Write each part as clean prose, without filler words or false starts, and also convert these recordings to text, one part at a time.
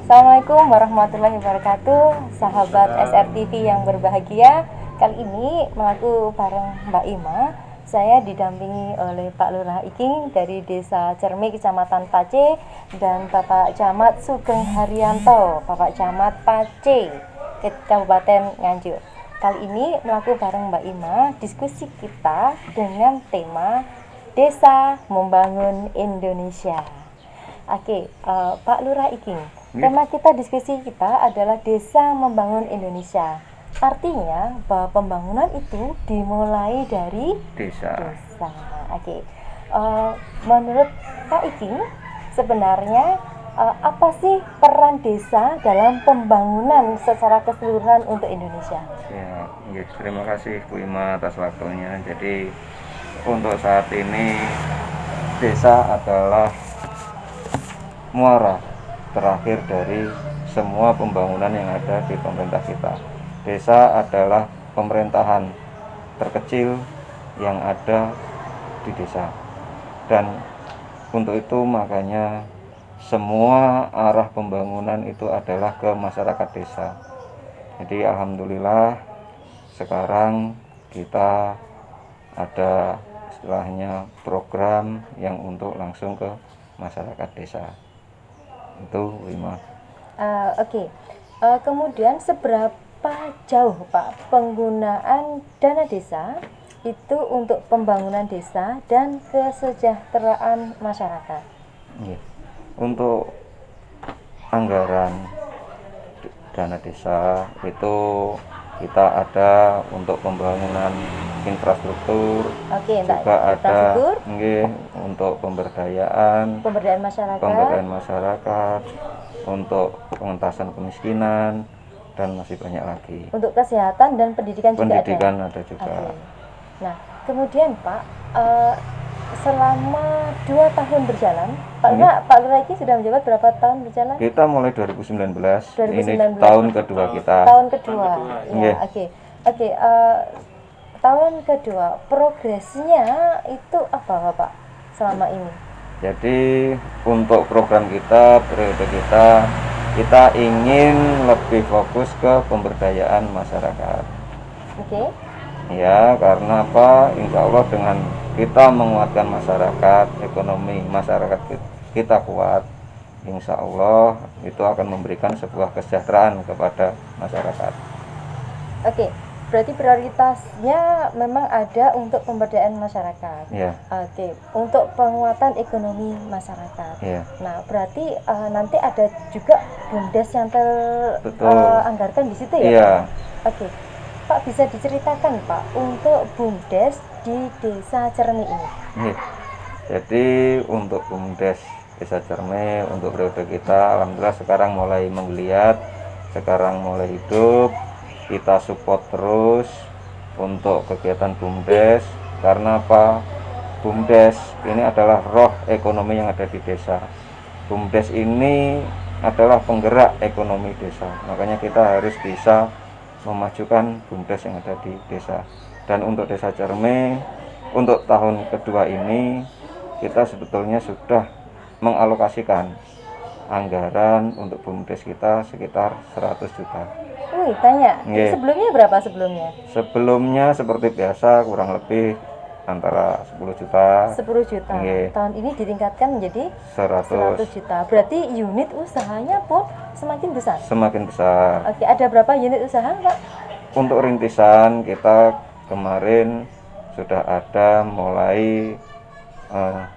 Assalamualaikum warahmatullahi wabarakatuh, sahabat SRTV yang berbahagia. Kali ini melaku bareng Mbak Ima. Saya didampingi oleh Pak Lurah Iking dari Desa Cermi, Kecamatan Pace, dan Bapak Camat Sugeng Haryanto, Bapak Camat Pace, Kabupaten Nganjuk. Kali ini melaku bareng Mbak Ima, diskusi kita dengan tema Desa Membangun Indonesia. Oke, Pak Lurah Iking, tema diskusi kita adalah Desa Membangun Indonesia. Artinya bahwa pembangunan itu dimulai dari desa. Oke, menurut Pak Iking, sebenarnya apa sih peran desa dalam pembangunan secara keseluruhan untuk Indonesia? Ya, terima kasih Bu Ima atas waktunya. Jadi untuk saat ini desa adalah muara terakhir dari semua pembangunan yang ada di pemerintah kita. Desa adalah pemerintahan terkecil yang ada di desa, dan untuk itu makanya semua arah pembangunan itu adalah ke masyarakat desa. Jadi alhamdulillah sekarang kita ada istilahnya program yang untuk langsung ke masyarakat desa. Itu Wima. Oke. Kemudian seberapa jauh Pak penggunaan dana desa itu untuk pembangunan desa dan kesejahteraan masyarakat? Untuk anggaran dana desa itu kita ada untuk pembangunan infrastruktur, juga ada untuk pemberdayaan masyarakat, untuk pengentasan kemiskinan, dan masih banyak lagi. Untuk kesehatan dan pendidikan juga ada juga. Nah, kemudian Pak, selama 2 tahun berjalan, Pak Lurah ini sudah menjabat berapa tahun berjalan? Kita mulai 2019. Ini tahun kedua kita. Tahun kedua. Ya, oke. Tahun kedua, progresnya itu apa Pak selama ini? Jadi untuk program kita, periode kita ingin lebih fokus ke pemberdayaan masyarakat. Oke. Ya, karena apa? Insya Allah dengan kita menguatkan masyarakat, ekonomi masyarakat kita kuat, insya Allah itu akan memberikan sebuah kesejahteraan kepada masyarakat. Oke, berarti prioritasnya memang ada untuk pemberdayaan masyarakat. Ya. Oke, untuk penguatan ekonomi masyarakat. Ya. Nah, berarti nanti ada juga BUMDes yang teranggarkan di situ ya? Iya. Oke, Pak bisa diceritakan Pak untuk BUMDes di Desa Cermi ini? Jadi untuk BUMDes Desa Cermi untuk periode kita alhamdulillah sekarang mulai menggeliat, sekarang mulai hidup. Kita support terus untuk kegiatan BUMDes karena apa? BUMDes ini adalah roh ekonomi yang ada di desa. BUMDes ini adalah penggerak ekonomi desa, makanya kita harus bisa memajukan BUMDes yang ada di desa. Dan untuk Desa Cermi untuk tahun kedua ini kita sebetulnya sudah mengalokasikan anggaran untuk BUMDes kita sekitar 100 juta. Tanya, sebelumnya berapa sebelumnya? Sebelumnya seperti biasa kurang lebih antara 10 juta. 10 juta. Tahun ini ditingkatkan menjadi 100 juta. Berarti unit usahanya pun semakin besar? Semakin besar. Oke, ada berapa unit usaha Pak? Untuk rintisan kita kemarin sudah ada mulai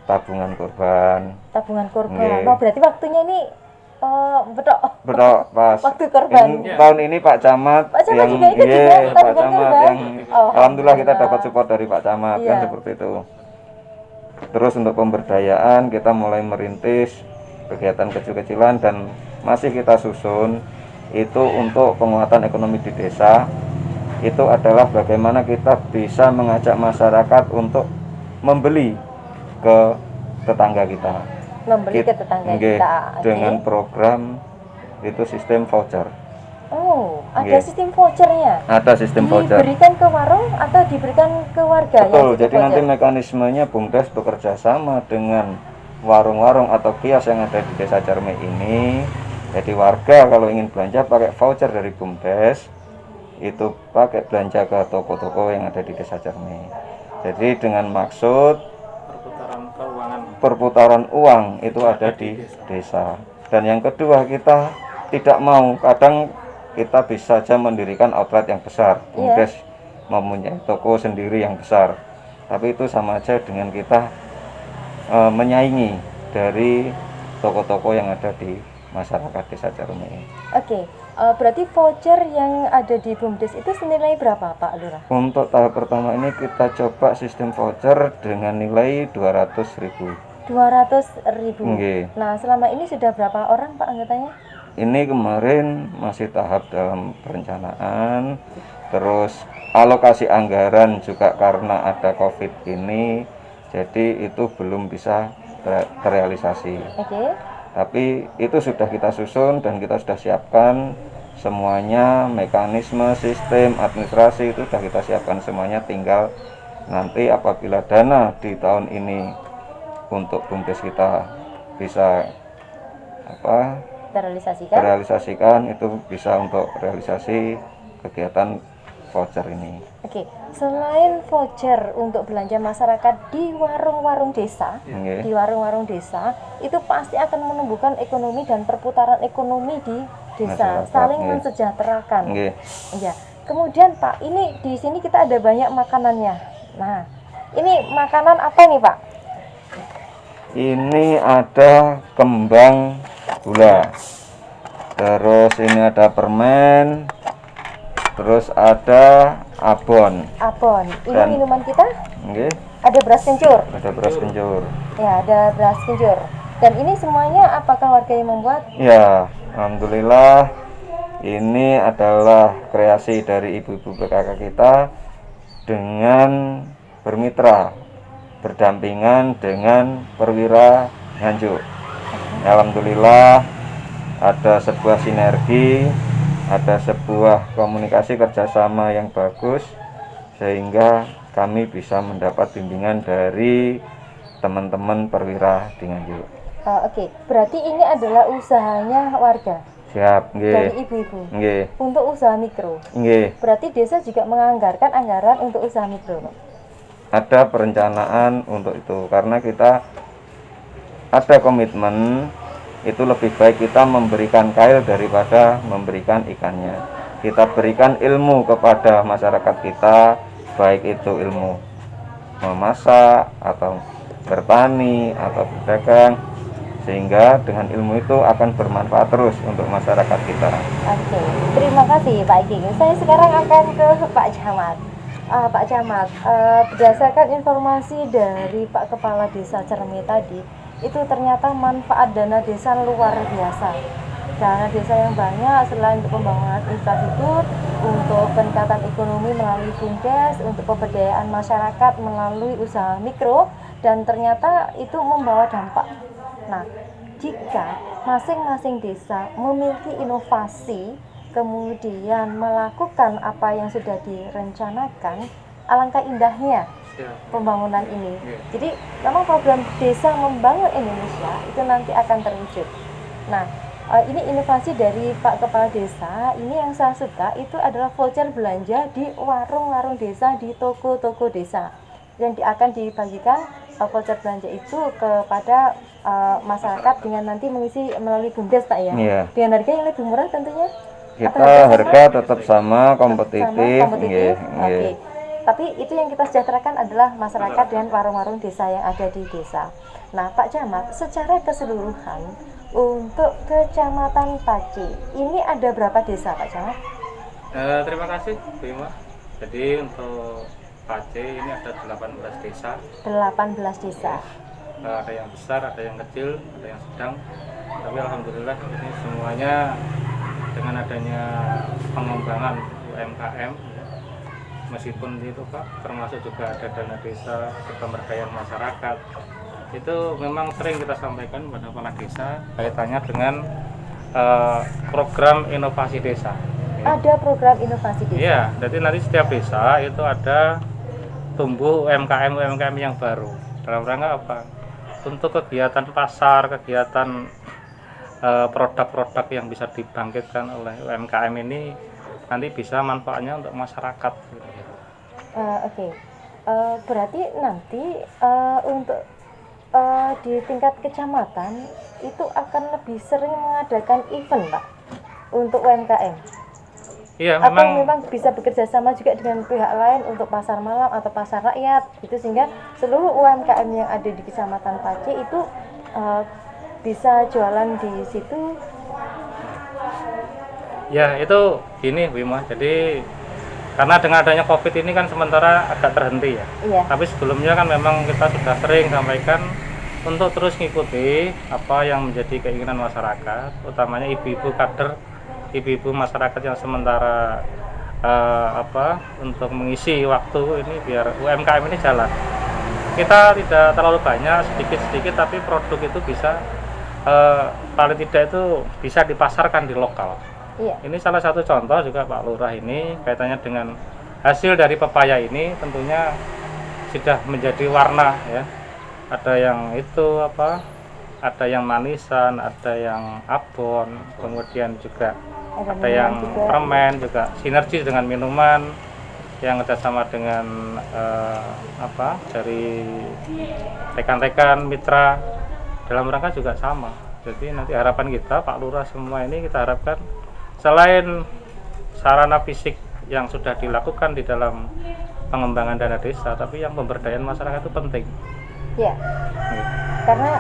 tabungan korban. Tabungan korban. Oh, berarti waktunya ini betul pas waktu korban. Tahun ini Pak Camat yang juga ikut juga, Pak Camat yang alhamdulillah kita dapat support dari Pak Camat kan seperti itu. Terus untuk pemberdayaan kita mulai merintis kegiatan kecil-kecilan dan masih kita susun itu untuk penguatan ekonomi di desa. Itu adalah bagaimana kita bisa mengajak masyarakat untuk membeli ke tetangga kita. Ke tetangga kita dengan program itu sistem voucher. Oh, ada sistem vouchernya? Ada sistem voucher. Diberikan ke warung atau diberikan ke warga? Betul, jadi nanti mekanismenya BUMDes bekerja sama dengan warung-warung atau kios yang ada di Desa Cermi ini. Jadi warga kalau ingin belanja pakai voucher dari BUMDes itu pakai belanja ke toko-toko yang ada di Desa Cerme. Jadi dengan maksud perputaran uang itu ada di desa. Dan yang kedua, kita tidak mau, kadang kita bisa saja mendirikan outlet yang besar, BUMDes mempunyai toko sendiri yang besar, tapi itu sama aja dengan kita menyaingi dari toko-toko yang ada di masyarakat Desa Cerme. Oke, berarti voucher yang ada di BUMDes itu senilai berapa Pak Lurah? Untuk tahap pertama ini kita coba sistem voucher dengan nilai 200.000. 200.000. Nggih. Nah, selama ini sudah berapa orang Pak anggotanya? Ini kemarin masih tahap dalam perencanaan, terus alokasi anggaran juga karena ada COVID ini, jadi itu belum bisa terrealisasi. Oke. Tapi itu sudah kita susun dan kita sudah siapkan semuanya, mekanisme, sistem, administrasi itu sudah kita siapkan semuanya, tinggal nanti apabila dana di tahun ini untuk BUMDes kita bisa terrealisasikan, itu bisa untuk realisasi kegiatan voucher ini. Oke, selain voucher untuk belanja masyarakat di warung-warung desa, di warung-warung desa itu pasti akan menumbuhkan ekonomi dan perputaran ekonomi di desa, saling mensejahterakan. Ya. Kemudian Pak, ini di sini kita ada banyak makanannya. Nah, ini makanan apa nih Pak? Ini ada kembang gula, terus ini ada permen, terus ada abon. Ini dan minuman kita? Ada beras kencur. Ya, ada beras kencur. Dan ini semuanya apakah warga yang membuat? Ya, alhamdulillah ini adalah kreasi dari ibu-ibu PKK kita dengan bermitra, berdampingan dengan perwira Nganjuk. Alhamdulillah ada sebuah sinergi, ada sebuah komunikasi kerjasama yang bagus, sehingga kami bisa mendapat bimbingan dari teman-teman perwira di Nganjuk. Oke, berarti ini adalah usahanya warga. Siap, dari ibu-ibu. Untuk usaha mikro. Berarti desa juga menganggarkan anggaran untuk usaha mikro. Ada perencanaan untuk itu, karena kita ada komitmen itu lebih baik kita memberikan kail daripada memberikan ikannya. Kita berikan ilmu kepada masyarakat kita, baik itu ilmu memasak atau bertani atau berdagang, sehingga dengan ilmu itu akan bermanfaat terus untuk masyarakat kita. Oke, terima kasih Pak Iking. Saya sekarang akan ke Pak Camat. Pak Camat, berdasarkan informasi dari Pak Kepala Desa Cerme tadi, itu ternyata manfaat dana desa luar biasa. Dana desa yang banyak selain untuk pembangunan infrastruktur, untuk peningkatan ekonomi melalui BUMDes, untuk pemberdayaan masyarakat melalui usaha mikro, dan ternyata itu membawa dampak. Nah, jika masing-masing desa memiliki inovasi, kemudian melakukan apa yang sudah direncanakan, alangkah indahnya pembangunan ini. Jadi memang program desa membangun Indonesia itu nanti akan terwujud. Nah, ini inovasi dari Pak Kepala Desa. Ini yang saya suka itu adalah voucher belanja di warung-warung desa, di toko-toko desa, yang akan dibagikan voucher belanja itu kepada masyarakat dengan nanti mengisi melalui BUMDes Pak ya. Dengan harga yang lebih murah tentunya. Kita harga tetap sama, kompetitif. Oke. Tapi itu yang kita sejahterakan adalah masyarakat dan warung-warung desa yang ada di desa. Nah, Pak Camat, secara keseluruhan untuk Kecamatan Pace ini ada berapa desa Pak Camat? Terima kasih Bu Ima. Jadi untuk Pace ini ada 18 desa. 18 desa. Ada yang besar, ada yang kecil, ada yang sedang. Tapi alhamdulillah ini semuanya dengan adanya pengembangan UMKM, meskipun itu Pak termasuk juga ada dana desa, pemberdayaan masyarakat, itu memang sering kita sampaikan pada kepala desa kaitannya dengan program inovasi desa. Ada program inovasi desa? Iya, jadi nanti setiap desa itu ada tumbuh UMKM yang baru. Dalam rangka apa? Untuk kegiatan pasar, kegiatan produk-produk yang bisa dibangkitkan oleh UMKM ini nanti bisa manfaatnya untuk masyarakat. Oke. Berarti nanti untuk di tingkat kecamatan itu akan lebih sering mengadakan event, Pak, untuk UMKM. Iya, Atau memang bisa bekerja sama juga dengan pihak lain untuk pasar malam atau pasar rakyat, gitu, sehingga seluruh UMKM yang ada di Kecamatan Pace itu bisa jualan di situ. Ya, itu gini Wima, jadi karena dengan adanya COVID ini kan sementara agak terhenti ya. Iya. Tapi sebelumnya kan memang kita sudah sering sampaikan untuk terus ngikuti apa yang menjadi keinginan masyarakat, utamanya ibu-ibu kader, ibu-ibu masyarakat yang sementara untuk mengisi waktu ini biar UMKM ini jalan. Kita tidak terlalu banyak, sedikit-sedikit, tapi produk itu bisa paling tidak itu bisa dipasarkan di lokal. Iya. Ini salah satu contoh juga Pak Lurah ini kaitannya dengan hasil dari pepaya ini tentunya sudah menjadi warna ya. Ada yang itu ada yang manisan, ada yang abon, kemudian juga ada yang permen juga sinergi dengan minuman yang kerjasama dengan dari rekan-rekan mitra dalam rangka juga sama. Jadi nanti harapan kita Pak Lurah semua ini kita harapkan selain sarana fisik yang sudah dilakukan di dalam pengembangan dana desa, tapi yang pemberdayaan masyarakat itu penting. Ya, karena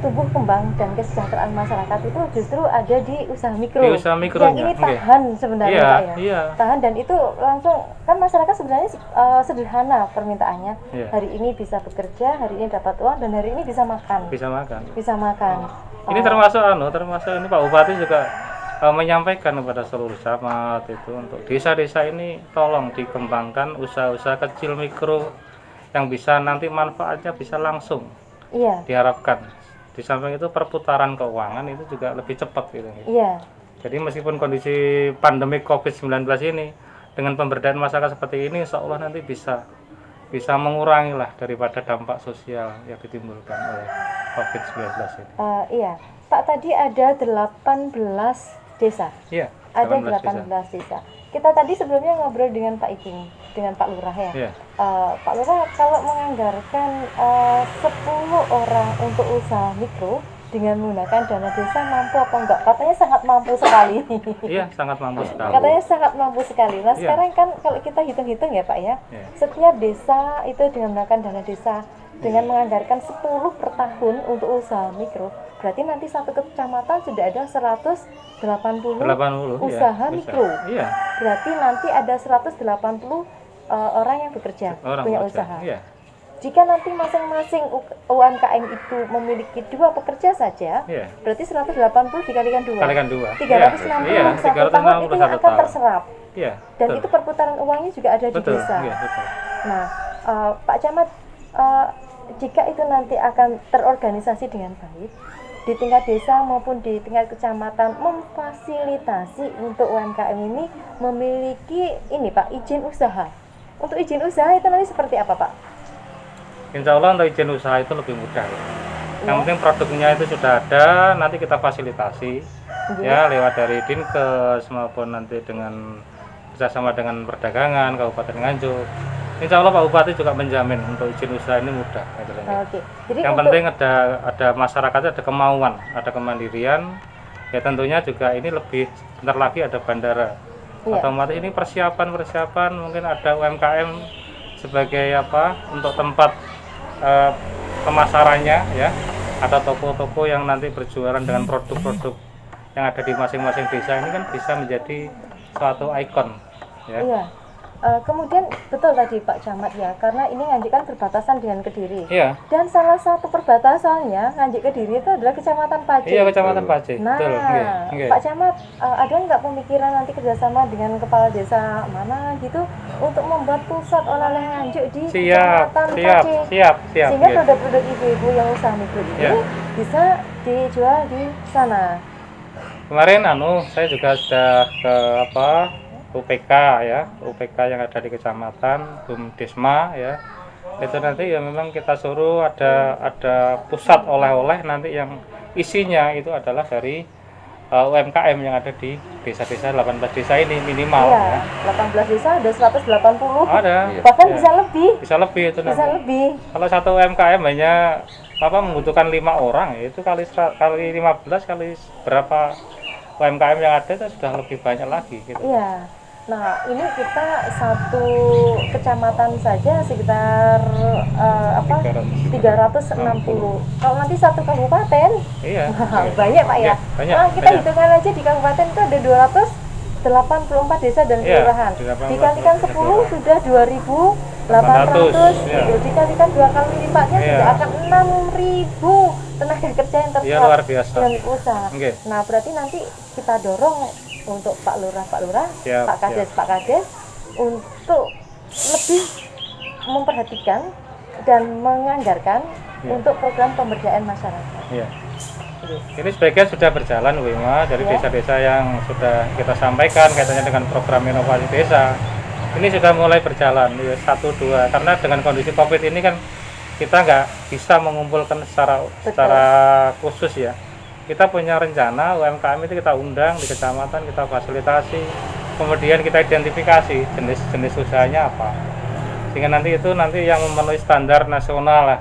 tumbuh kembang dan kesejahteraan masyarakat itu justru ada di usaha mikro. Di usaha mikronya. Yang ini tahan sebenarnya, iya, Pak ya. Iya. Tahan, dan itu langsung kan masyarakat sebenarnya sederhana permintaannya. Iya. Hari ini bisa bekerja, hari ini dapat uang, dan hari ini bisa makan. Bisa makan. Bisa makan. Ini termasuk ini Pak Bupati juga menyampaikan kepada seluruh camat itu untuk desa-desa ini tolong dikembangkan usaha-usaha kecil mikro yang bisa nanti manfaatnya bisa langsung. Iya. Diharapkan. Di samping itu perputaran keuangan itu juga lebih cepat gitu. Iya. Jadi meskipun kondisi pandemi COVID-19 ini dengan pemberdayaan masyarakat seperti ini, insya Allah nanti bisa mengurangi lah daripada dampak sosial yang ditimbulkan oleh COVID-19 ini. Iya. Pak, tadi ada 18 desa. Iya. Ada 18 desa. Kita tadi sebelumnya ngobrol dengan Pak Iking, dengan Pak Lurah ya. Iya. Pak Lurah, kalau menganggarkan 10 orang untuk usaha mikro dengan menggunakan dana desa mampu apa enggak? Katanya sangat mampu sekali. Iya, sangat mampu sekali. Katanya sangat mampu sekali. Nah, Iya. sekarang kan kalau kita hitung-hitung ya Pak ya, Iya. setiap desa itu dengan menggunakan dana desa dengan menganggarkan 10 per tahun untuk usaha mikro, berarti nanti satu kecamatan sudah ada 180 usaha iya, mikro. Iya. Berarti nanti ada 180 orang yang bekerja, punya usaha. Iya. Jika nanti masing-masing UMKM itu memiliki 2 pekerja saja, Iya. berarti 180 dikalikan 2. Kalikan 2. 360 Iya, satu tahun itu yang akan terserap. Iya. Dan betul. itu perputaran uangnya juga ada di Betul, desa. iya, betul. Nah, Pak Camat, jika itu nanti akan terorganisasi dengan baik di tingkat desa maupun di tingkat kecamatan, memfasilitasi untuk UMKM ini memiliki ini Pak, izin usaha. Untuk izin usaha itu nanti seperti apa Pak? Insya Allah untuk izin usaha itu lebih mudah ya. Yang penting produknya itu sudah ada, nanti kita fasilitasi ya lewat dari Dinkes maupun nanti dengan kerjasama dengan perdagangan Kabupaten Nganjuk. Insya Allah Pak Bupati juga menjamin untuk izin usaha ini mudah. Oke. Jadi yang untuk, penting ada masyarakatnya, ada kemauan, ada kemandirian. Ya tentunya juga ini lebih bentar lagi ada bandara. Iya. Otomatis ini persiapan mungkin ada UMKM sebagai untuk tempat pemasarannya ya. Ada toko-toko yang nanti berjualan dengan produk-produk yang ada di masing-masing desa, ini kan bisa menjadi suatu ikon ya. Iya. Kemudian betul tadi Pak Camat ya, karena ini Nganjuk kan berbatasan dengan Kediri. Iya. Dan salah satu perbatasannya Nganjuk Kediri itu adalah Kecamatan Pace. Iya, Kecamatan Pace. Nah, Betul. Nggih. Pak Camat, ada nggak pemikiran nanti kerjasama dengan kepala desa mana gitu untuk membuat pusat oleh-oleh Nganjuk di Kecamatan Pace? Siap. Sehingga produk-produk ibu-ibu yang usaha mikro ini bisa dijual di sana. Kemarin saya juga sudah ke UPK ya, UPK yang ada di kecamatan, Bumdesma ya. Itu nanti ya memang kita suruh ada pusat oleh-oleh nanti yang isinya itu adalah dari UMKM yang ada di desa-desa 18 desa ini minimal Iya, ya. 18 desa ada 180. Ada. Bahkan Ya. bisa lebih. Bisa lebih itu Bisa nanti. lebih. Kalau satu UMKM hanya membutuhkan 5 orang, ya itu kali 15 kali berapa UMKM yang ada itu sudah lebih banyak lagi gitu. Iya. Nah, ini kita satu kecamatan saja sekitar 360. Kalau nanti satu kabupaten, Iya. banyak Pak ya. Iya, banyak, Nah, kita banyak. hitungkan aja di kabupaten itu ada 284 desa dan Iya, kelurahan. 284 Dikalikan desa 10 kelurahan. sudah 2.800. Iya. Gitu. Dikalikan 2 kali lipatnya Iya. sudah akan 6.000 tenaga kerja yang Iya, terserap luar biasa. dengan usaha. Oke. Nah, berarti nanti kita dorong untuk Pak Lurah, Siap, Pak Kades untuk lebih memperhatikan dan menganggarkan Iya. untuk program pemberdayaan masyarakat. Iya. Ini sebagian sudah berjalan Bu Ima, dari Ya. desa-desa yang sudah kita sampaikan kaitannya dengan program inovasi desa. Ini sudah mulai berjalan, ya, 1-2. Karena dengan kondisi COVID ini kan kita nggak bisa mengumpulkan secara khusus ya. Kita punya rencana UMKM itu kita undang di kecamatan, kita fasilitasi, kemudian kita identifikasi jenis-jenis usahanya apa. Sehingga nanti yang memenuhi standar nasional lah,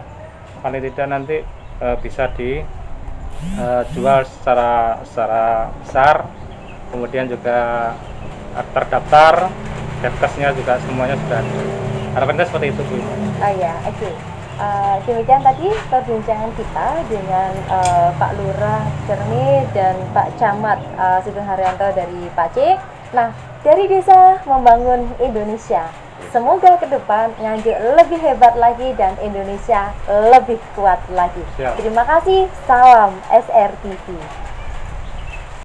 paling tidak nanti bisa dijual secara besar, kemudian juga terdaftar, Depkesnya juga semuanya sudah ada. Harapannya seperti itu Bu. Ya, oke. Demikian tadi perbincangan kita dengan Pak Lurah Cermi dan Pak Camat Sugeng Haryanto dari Pacik. Nah, dari desa membangun Indonesia. Semoga ke depan Nganjuk lebih hebat lagi dan Indonesia lebih kuat lagi. Siap. Terima kasih. Salam SRTV.